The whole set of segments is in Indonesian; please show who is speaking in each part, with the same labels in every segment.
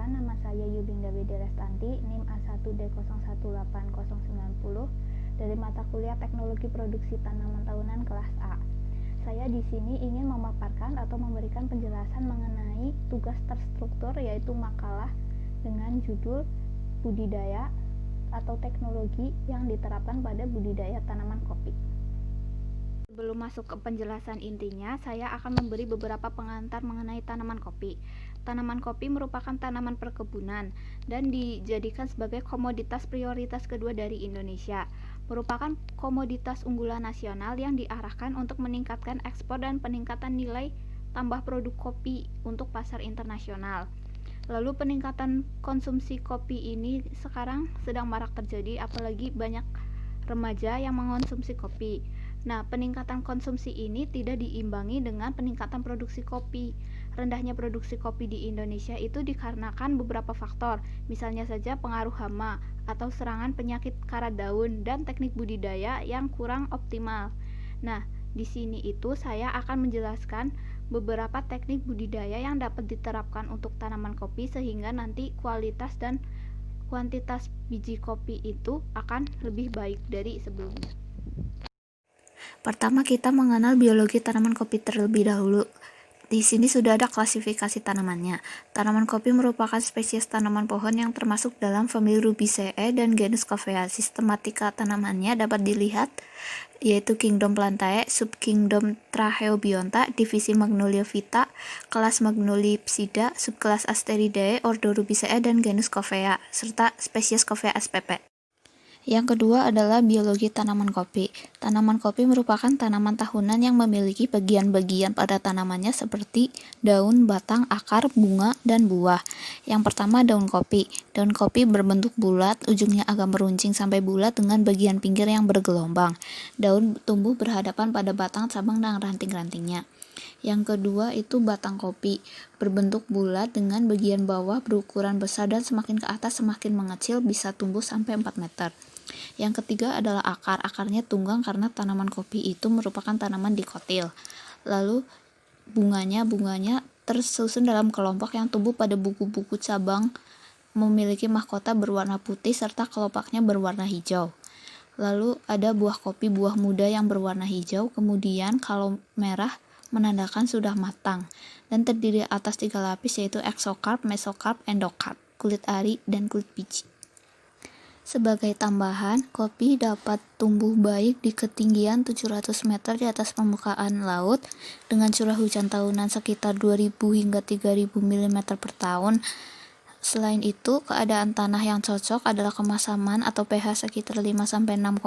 Speaker 1: Perkenalkan, nama saya Yudinda Widirestanti, NIM A1D018090 dari mata kuliah Teknologi Produksi Tanaman Tahunan kelas A. Saya di sini ingin memaparkan atau memberikan penjelasan mengenai tugas terstruktur, yaitu makalah dengan judul budidaya atau teknologi yang diterapkan pada budidaya tanaman kopi. Sebelum masuk ke penjelasan intinya, saya akan memberi beberapa pengantar mengenai tanaman kopi. Tanaman kopi merupakan tanaman perkebunan dan dijadikan sebagai komoditas prioritas kedua dari Indonesia. Merupakan komoditas unggulan nasional yang diarahkan untuk meningkatkan ekspor dan peningkatan nilai tambah produk kopi untuk pasar internasional. Lalu peningkatan konsumsi kopi ini sekarang sedang marak terjadi, apalagi banyak remaja yang mengonsumsi kopi. Nah, peningkatan konsumsi ini tidak diimbangi dengan peningkatan produksi kopi. Rendahnya produksi kopi di Indonesia itu dikarenakan beberapa faktor, misalnya saja pengaruh hama atau serangan penyakit karat daun dan teknik budidaya yang kurang optimal. Nah, di sini itu saya akan menjelaskan beberapa teknik budidaya yang dapat diterapkan untuk tanaman kopi sehingga nanti kualitas dan kuantitas biji kopi itu akan lebih baik dari sebelumnya. Pertama, kita mengenal biologi tanaman kopi terlebih dahulu. Di sini sudah ada klasifikasi tanamannya. Tanaman kopi merupakan spesies tanaman pohon yang termasuk dalam famili Rubiaceae dan genus Coffea. Sistematika tanamannya dapat dilihat, yaitu Kingdom Plantae, Subkingdom Tracheobionta, divisi Magnoliophyta, kelas Magnolipsida, subkelas Asteridae, ordo Rubiaceae dan genus Coffea, serta spesies Coffea spp. Yang kedua adalah biologi tanaman kopi. Tanaman kopi merupakan tanaman tahunan yang memiliki bagian-bagian pada tanamannya seperti daun, batang, akar, bunga, dan buah. Yang pertama, daun kopi. Daun kopi berbentuk bulat, ujungnya agak meruncing sampai bulat dengan bagian pinggir yang bergelombang. Daun tumbuh berhadapan pada batang, cabang, dan ranting-rantingnya. Yang kedua itu batang kopi, berbentuk bulat dengan bagian bawah berukuran besar dan semakin ke atas semakin mengecil, bisa tumbuh sampai 4 meter. Yang ketiga adalah akar. Akarnya tunggang karena tanaman kopi itu merupakan tanaman dikotil. Lalu bunganya tersusun dalam kelompok yang tumbuh pada buku-buku cabang, memiliki mahkota berwarna putih serta kelopaknya berwarna hijau. Lalu ada buah kopi, buah muda yang berwarna hijau, kemudian kalau merah menandakan sudah matang, dan terdiri atas 3 lapis, yaitu exocarp, mesocarp, endocarp, kulit ari, dan kulit biji. Sebagai tambahan, kopi dapat tumbuh baik di ketinggian 700 meter di atas permukaan laut dengan curah hujan tahunan sekitar 2000 hingga 3000 mm per tahun. Selain itu, keadaan tanah yang cocok adalah kemasaman atau pH sekitar 5-6,5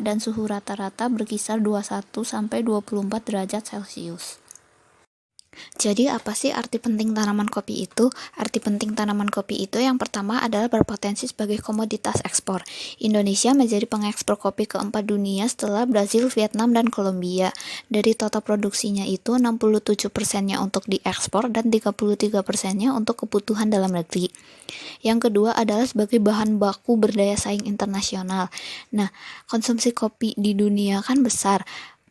Speaker 1: dan suhu rata-rata berkisar 21-24 derajat Celcius. Jadi apa sih arti penting tanaman kopi itu? Arti penting tanaman kopi itu yang pertama adalah berpotensi sebagai komoditas ekspor. Indonesia menjadi pengekspor kopi keempat dunia setelah Brazil, Vietnam, dan Kolombia. Dari total produksinya itu 67%-nya untuk diekspor dan 33%-nya untuk kebutuhan dalam negeri. Yang kedua adalah sebagai bahan baku berdaya saing internasional. Nah, konsumsi kopi di dunia kan besar.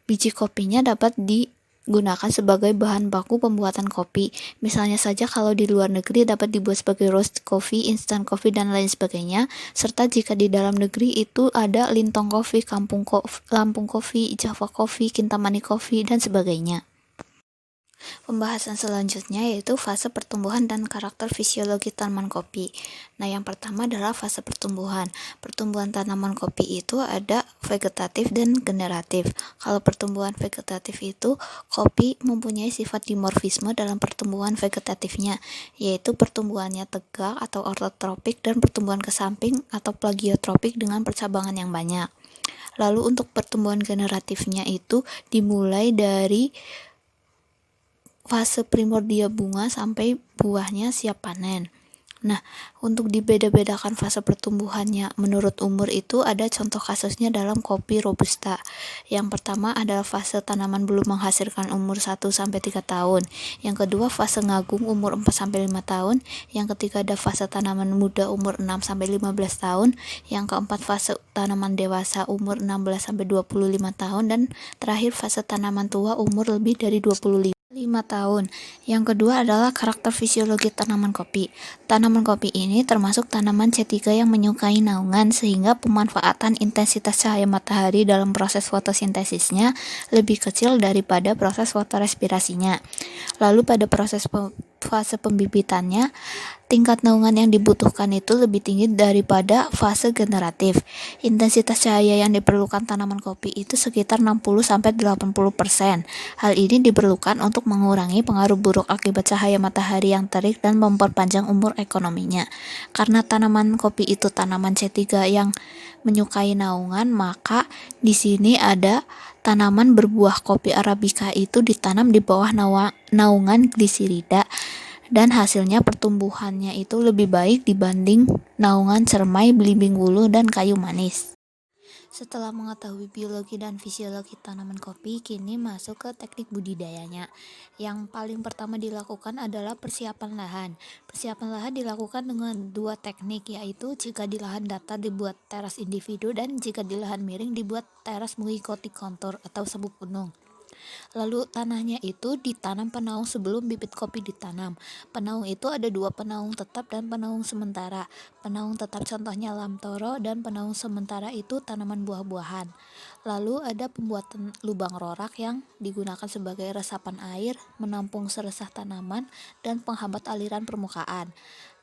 Speaker 1: Biji kopinya dapat digunakan sebagai bahan baku pembuatan kopi. Misalnya saja kalau di luar negeri dapat dibuat sebagai roast coffee, instant coffee, dan lain sebagainya. Serta jika di dalam negeri itu ada Lintong Coffee, Lampung Coffee, Java Coffee, Kintamani Coffee, dan sebagainya. Pembahasan selanjutnya yaitu fase pertumbuhan dan karakter fisiologi tanaman kopi. Nah, yang pertama adalah fase pertumbuhan. Pertumbuhan tanaman kopi itu ada vegetatif dan generatif. Kalau pertumbuhan vegetatif itu, kopi mempunyai sifat dimorfisme dalam pertumbuhan vegetatifnya, yaitu pertumbuhannya tegak atau ortotropik dan pertumbuhan ke samping atau plagiotropik dengan percabangan yang banyak. Lalu untuk pertumbuhan generatifnya itu dimulai dari fase primordia bunga sampai buahnya siap panen. Nah, untuk dibeda-bedakan fase pertumbuhannya menurut umur itu ada contoh kasusnya dalam kopi Robusta. Yang pertama adalah fase tanaman belum menghasilkan umur 1-3 tahun. Yang kedua fase ngagung umur 4-5 tahun. Yang ketiga ada fase tanaman muda umur 6-15 tahun. Yang keempat fase tanaman dewasa umur 16-25 tahun. Dan terakhir fase tanaman tua umur lebih dari 25 5 tahun. Yang kedua adalah karakter fisiologi tanaman kopi. Tanaman kopi ini termasuk tanaman C3 yang menyukai naungan sehingga pemanfaatan intensitas cahaya matahari dalam proses fotosintesisnya lebih kecil daripada proses fotorespirasinya. Lalu pada fase pembibitannya, tingkat naungan yang dibutuhkan itu lebih tinggi daripada fase generatif. Intensitas cahaya yang diperlukan tanaman kopi itu sekitar 60-80%. Hal ini diperlukan untuk mengurangi pengaruh buruk akibat cahaya matahari yang terik dan memperpanjang umur ekonominya. Karena tanaman kopi itu tanaman C3 yang menyukai naungan, maka di sini ada tanaman berbuah kopi Arabica itu ditanam di bawah naungan glisirida dan hasilnya pertumbuhannya itu lebih baik dibanding naungan cermai, belimbing wuluh, dan kayu manis. Setelah mengetahui biologi dan fisiologi tanaman kopi, kini masuk ke teknik budidayanya. Yang paling pertama dilakukan adalah persiapan lahan. Persiapan lahan dilakukan dengan 2 teknik, yaitu jika di lahan datar dibuat teras individu dan jika di lahan miring dibuat teras mengikuti kontur atau sabuk gunung. Lalu tanahnya itu ditanam penaung sebelum bibit kopi ditanam. Penaung itu ada 2 penaung tetap dan penaung sementara. Penaung tetap contohnya lamtoro dan penaung sementara itu tanaman buah-buahan. Lalu ada pembuatan lubang rorak yang digunakan sebagai resapan air, menampung seresah tanaman, dan penghambat aliran permukaan.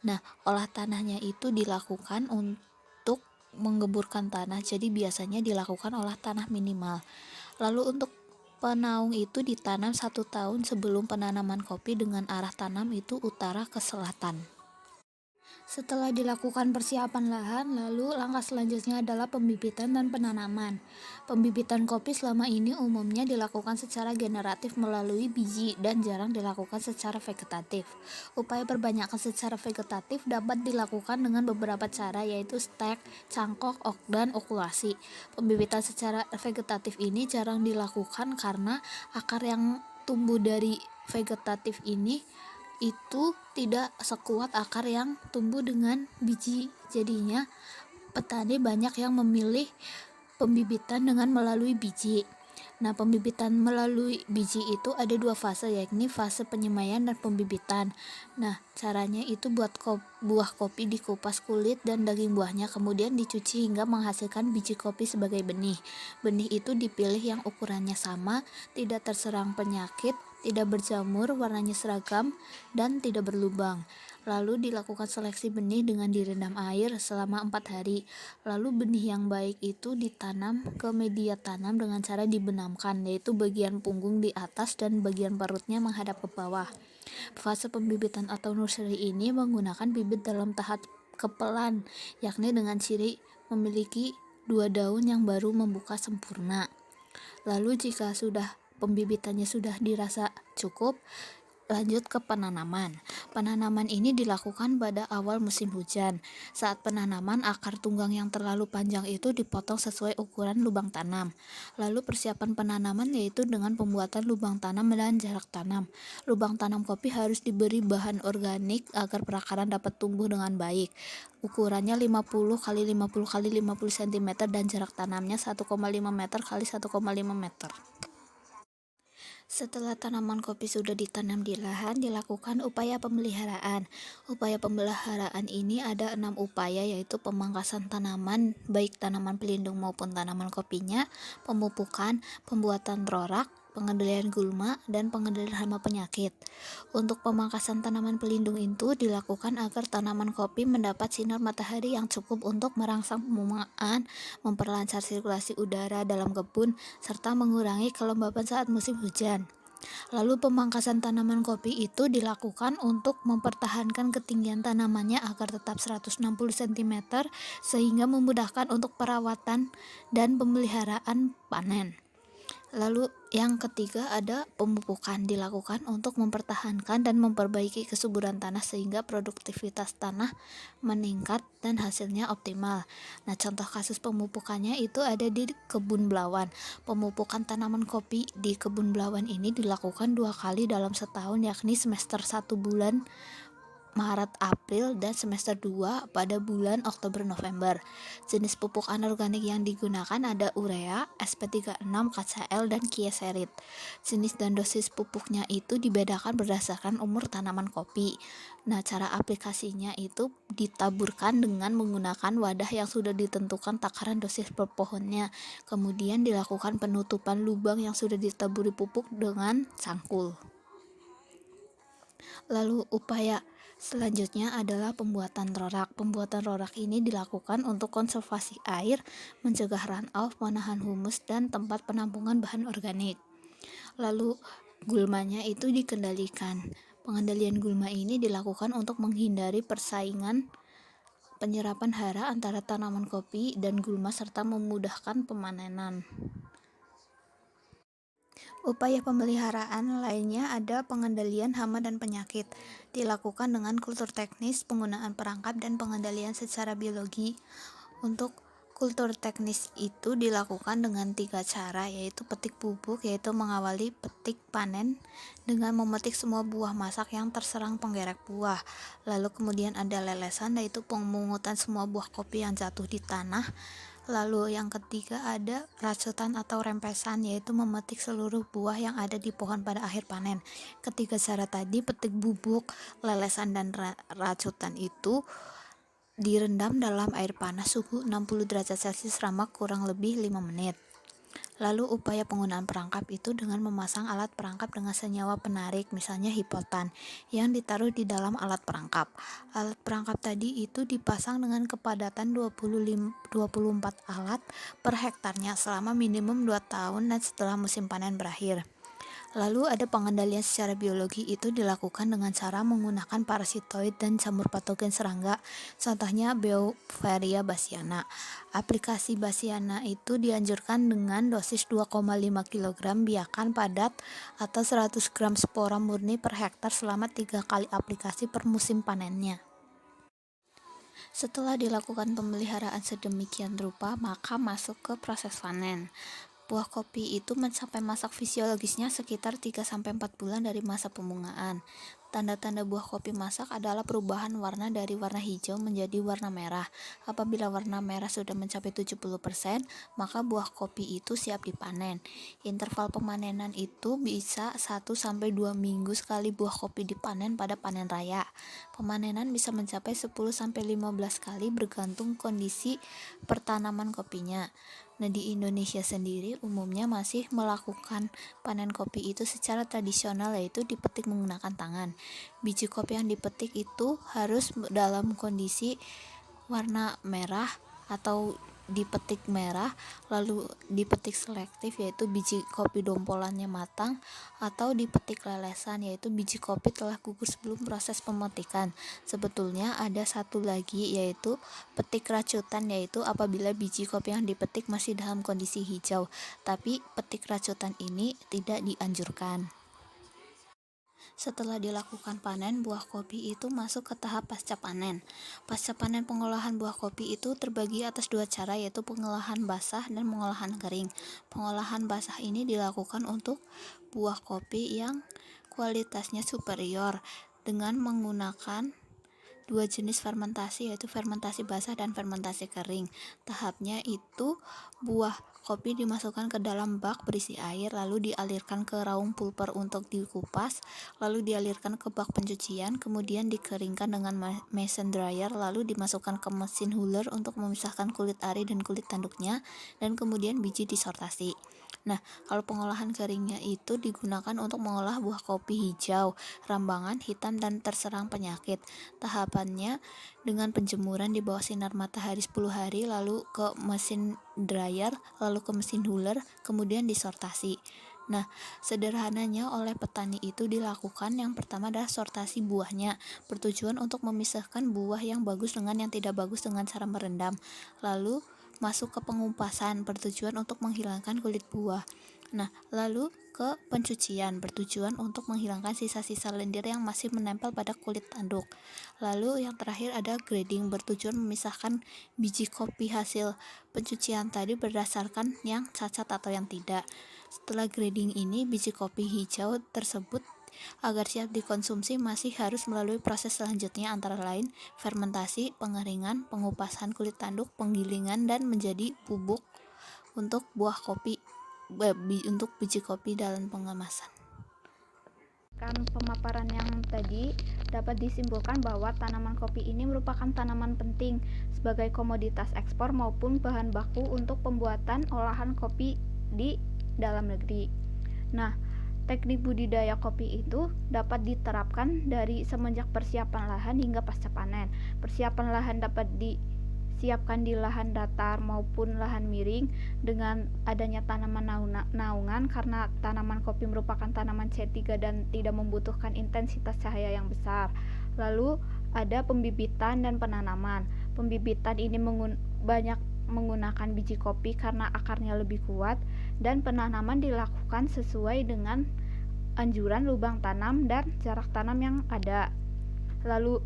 Speaker 1: Nah, olah tanahnya itu dilakukan untuk menggeburkan tanah, jadi biasanya dilakukan olah tanah minimal. Lalu untuk penaung itu ditanam 1 tahun sebelum penanaman kopi dengan arah tanam itu utara ke selatan. Setelah dilakukan persiapan lahan, lalu langkah selanjutnya adalah pembibitan dan penanaman. Pembibitan kopi selama ini umumnya dilakukan secara generatif melalui biji dan jarang dilakukan secara vegetatif. Upaya perbanyakan secara vegetatif dapat dilakukan dengan beberapa cara, yaitu stek, cangkok, dan okulasi. Pembibitan secara vegetatif ini jarang dilakukan karena akar yang tumbuh dari vegetatif ini itu tidak sekuat akar yang tumbuh dengan biji. Jadinya petani banyak yang memilih pembibitan dengan melalui biji. Nah, pembibitan melalui biji itu ada 2 fase, yakni fase penyemaian dan pembibitan. Nah, caranya itu buat buah kopi dikupas kulit dan daging buahnya, kemudian dicuci hingga menghasilkan biji kopi sebagai benih. Benih itu dipilih yang ukurannya sama, tidak terserang penyakit, tidak berjamur, warnanya seragam, dan tidak berlubang. Lalu dilakukan seleksi benih dengan direndam air selama 4 hari. Lalu benih yang baik itu ditanam ke media tanam dengan cara dibenamkan, yaitu bagian punggung di atas dan bagian perutnya menghadap ke bawah. Fase pembibitan atau nursery ini menggunakan bibit dalam tahap kepelan, yakni dengan ciri memiliki 2 daun yang baru membuka sempurna. Lalu jika pembibitannya sudah dirasa cukup, lanjut ke penanaman. Penanaman ini dilakukan pada awal musim hujan. Saat penanaman, akar tunggang yang terlalu panjang itu dipotong sesuai ukuran lubang tanam. Lalu persiapan penanaman yaitu dengan pembuatan lubang tanam dan jarak tanam. Lubang tanam kopi harus diberi bahan organik agar perakaran dapat tumbuh dengan baik. Ukurannya 50 x 50 x 50 cm dan jarak tanamnya 1,5 meter x 1,5 meter. Setelah tanaman kopi sudah ditanam di lahan, dilakukan upaya pemeliharaan. Upaya pemeliharaan ini ada 6 upaya, yaitu pemangkasan tanaman, baik tanaman pelindung maupun tanaman kopinya, pemupukan, pembuatan rorak, pengendalian gulma, dan pengendalian hama penyakit. Untuk pemangkasan tanaman pelindung itu dilakukan agar tanaman kopi mendapat sinar matahari yang cukup untuk merangsang pemumaan, memperlancar sirkulasi udara dalam kebun, serta mengurangi kelembapan saat musim hujan. Lalu pemangkasan tanaman kopi itu dilakukan untuk mempertahankan ketinggian tanamannya agar tetap 160 cm sehingga memudahkan untuk perawatan dan pemeliharaan panen. Lalu yang ketiga ada pemupukan, dilakukan untuk mempertahankan dan memperbaiki kesuburan tanah sehingga produktivitas tanah meningkat dan hasilnya optimal. Nah, contoh kasus pemupukannya itu ada di kebun belawan. Pemupukan tanaman kopi di kebun belawan ini dilakukan 2 kali dalam setahun, yakni semester 1 bulan Maret April dan semester 2 pada bulan Oktober November. Jenis pupuk anorganik yang digunakan ada urea, SP36, KCl, dan kieserit. Jenis dan dosis pupuknya itu dibedakan berdasarkan umur tanaman kopi. Nah, cara aplikasinya itu ditaburkan dengan menggunakan wadah yang sudah ditentukan takaran dosis per pohonnya. Kemudian dilakukan penutupan lubang yang sudah ditaburi pupuk dengan cangkul. Lalu upaya selanjutnya adalah pembuatan rorak. Pembuatan rorak ini dilakukan untuk konservasi air, mencegah runoff, menahan humus, dan tempat penampungan bahan organik. Lalu gulmanya itu dikendalikan. Pengendalian gulma ini dilakukan untuk menghindari persaingan penyerapan hara antara tanaman kopi dan gulma serta memudahkan pemanenan. Upaya pemeliharaan lainnya ada pengendalian hama dan penyakit, dilakukan dengan kultur teknis, penggunaan perangkap, dan pengendalian secara biologi. Untuk kultur teknis itu dilakukan dengan 3 cara, yaitu petik bubuk, yaitu mengawali petik panen dengan memetik semua buah masak yang terserang penggerek buah. Lalu kemudian ada lelesan, yaitu pemungutan semua buah kopi yang jatuh di tanah. Lalu yang ketiga ada racutan atau rempesan, yaitu memetik seluruh buah yang ada di pohon pada akhir panen. Ketiga cara tadi, petik bubuk, lelesan, dan racutan itu direndam dalam air panas suhu 60 derajat Celcius selama kurang lebih 5 menit. Lalu upaya penggunaan perangkap itu dengan memasang alat perangkap dengan senyawa penarik, misalnya hipotan, yang ditaruh di dalam alat perangkap. Alat perangkap tadi itu dipasang dengan kepadatan 24 alat per hektarnya selama minimum 2 tahun dan setelah musim panen berakhir. Lalu ada pengendalian secara biologi itu dilakukan dengan cara menggunakan parasitoid dan jamur patogen serangga, contohnya Beauveria bassiana. Aplikasi bassiana itu dianjurkan dengan dosis 2,5 kg biakan padat atau 100 gram spora murni per hektar selama 3 kali aplikasi per musim panennya. Setelah dilakukan pemeliharaan sedemikian rupa, maka masuk ke proses panen. Buah kopi itu mencapai masa fisiologisnya sekitar 3-4 bulan dari masa pembungaan. Tanda-tanda buah kopi masak adalah perubahan warna dari warna hijau menjadi warna merah. Apabila warna merah sudah mencapai 70%, maka buah kopi itu siap dipanen. Interval pemanenan itu bisa 1-2 minggu sekali buah kopi dipanen pada panen raya. Pemanenan bisa mencapai 10-15 kali bergantung kondisi pertanaman kopinya. Nah, di Indonesia sendiri umumnya masih melakukan panen kopi itu secara tradisional, yaitu dipetik menggunakan tangan. Biji kopi yang dipetik itu harus dalam kondisi warna merah atau dipetik merah, lalu dipetik selektif, yaitu biji kopi dompolannya matang, atau dipetik lelesan, yaitu biji kopi telah gugur sebelum proses pemetikan. Sebetulnya ada satu lagi, yaitu petik racutan, yaitu apabila biji kopi yang dipetik masih dalam kondisi hijau, tapi petik racutan ini tidak dianjurkan. Setelah dilakukan panen, buah kopi itu masuk ke tahap pasca panen. Pasca panen pengolahan buah kopi itu terbagi atas 2 cara, yaitu pengolahan basah dan pengolahan kering. Pengolahan basah ini dilakukan untuk buah kopi yang kualitasnya superior dengan menggunakan 2 jenis fermentasi, yaitu fermentasi basah dan fermentasi kering. Tahapnya itu buah kopi dimasukkan ke dalam bak berisi air, lalu dialirkan ke raung pulper untuk dikupas, lalu dialirkan ke bak pencucian, kemudian dikeringkan dengan mason dryer, lalu dimasukkan ke mesin huller untuk memisahkan kulit ari dan kulit tanduknya, dan kemudian biji disortasi. Nah, kalau pengolahan keringnya itu digunakan untuk mengolah buah kopi hijau, rambangan, hitam, dan terserang penyakit. Tahapannya dengan penjemuran di bawah sinar matahari 10 hari, lalu ke mesin dryer, lalu ke mesin huller, kemudian disortasi. Nah, sederhananya oleh petani itu dilakukan yang pertama adalah sortasi buahnya, bertujuan untuk memisahkan buah yang bagus dengan yang tidak bagus dengan cara merendam. Lalu masuk ke pengupasan, bertujuan untuk menghilangkan kulit buah. Nah, lalu ke pencucian, bertujuan untuk menghilangkan sisa-sisa lendir yang masih menempel pada kulit tanduk. Lalu yang terakhir ada grading, bertujuan memisahkan biji kopi hasil pencucian tadi berdasarkan yang cacat atau yang tidak. Setelah grading ini, biji kopi hijau tersebut Agar siap dikonsumsi masih harus melalui proses selanjutnya antara lain fermentasi, pengeringan, pengupasan kulit tanduk, penggilingan, dan menjadi bubuk untuk untuk biji kopi dalam pengemasan. Pemaparan yang tadi dapat disimpulkan bahwa tanaman kopi ini merupakan tanaman penting sebagai komoditas ekspor maupun bahan baku untuk pembuatan olahan kopi di dalam negeri. Nah, teknik budidaya kopi itu dapat diterapkan dari semenjak persiapan lahan hingga pasca panen. Persiapan lahan dapat disiapkan di lahan datar maupun lahan miring dengan adanya tanaman naungan karena tanaman kopi merupakan tanaman C3 dan tidak membutuhkan intensitas cahaya yang besar. Lalu ada pembibitan dan penanaman. Pembibitan ini banyak menggunakan biji kopi karena akarnya lebih kuat, dan penanaman dilakukan sesuai dengan anjuran lubang tanam dan jarak tanam yang ada. Lalu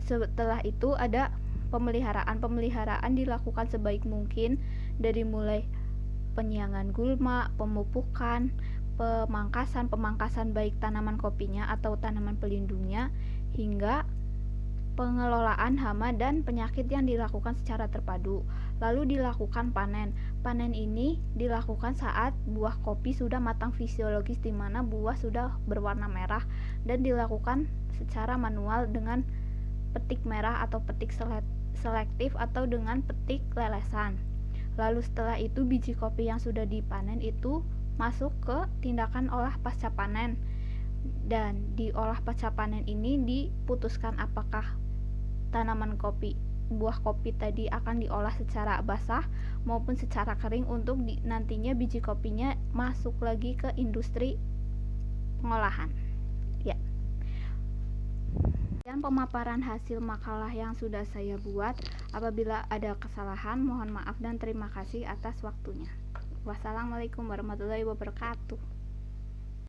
Speaker 1: setelah itu ada pemeliharaan dilakukan sebaik mungkin dari mulai penyiangan gulma, pemupukan, pemangkasan baik tanaman kopinya atau tanaman pelindungnya, hingga pengelolaan hama dan penyakit yang dilakukan secara terpadu. Lalu dilakukan panen. Panen ini dilakukan saat buah kopi sudah matang fisiologis, di mana buah sudah berwarna merah, dan dilakukan secara manual dengan petik merah atau petik selektif atau dengan petik lelesan. Lalu setelah itu biji kopi yang sudah dipanen itu masuk ke tindakan olah pasca panen, dan di olah pasca panen ini diputuskan apakah buah kopi tadi akan diolah secara basah maupun secara kering untuk nantinya biji kopinya masuk lagi ke industri pengolahan. Ya. Dan pemaparan hasil makalah yang sudah saya buat. Apabila ada kesalahan, mohon maaf dan terima kasih atas waktunya. Wassalamualaikum warahmatullahi wabarakatuh.